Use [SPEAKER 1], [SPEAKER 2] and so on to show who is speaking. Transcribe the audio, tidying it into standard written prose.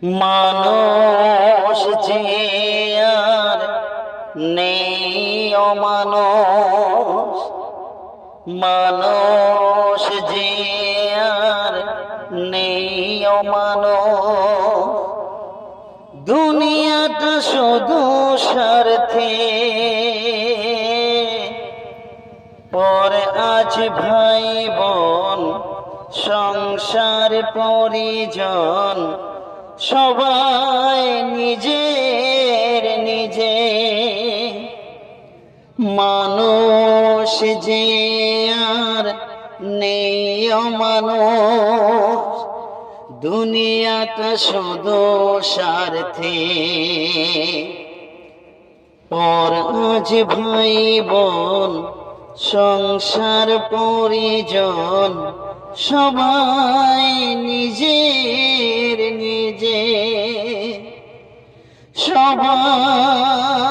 [SPEAKER 1] মানুষ যে আর নেই অমানুষ, মানুষ যে আর নেই অমানুষ। দুনিয়াটা শুধু স্বার্থে, পরে আজ ভাই বোন সংসার পরিজন, সবাই নিজের নিজে। মানুষ যে আর নেই অমানুষ, দুনিয়াটা শুধু স্বার্থে, পর আজ ভাই বোন সংসার পরিজন, সবাই নিজের নিজে। সবাই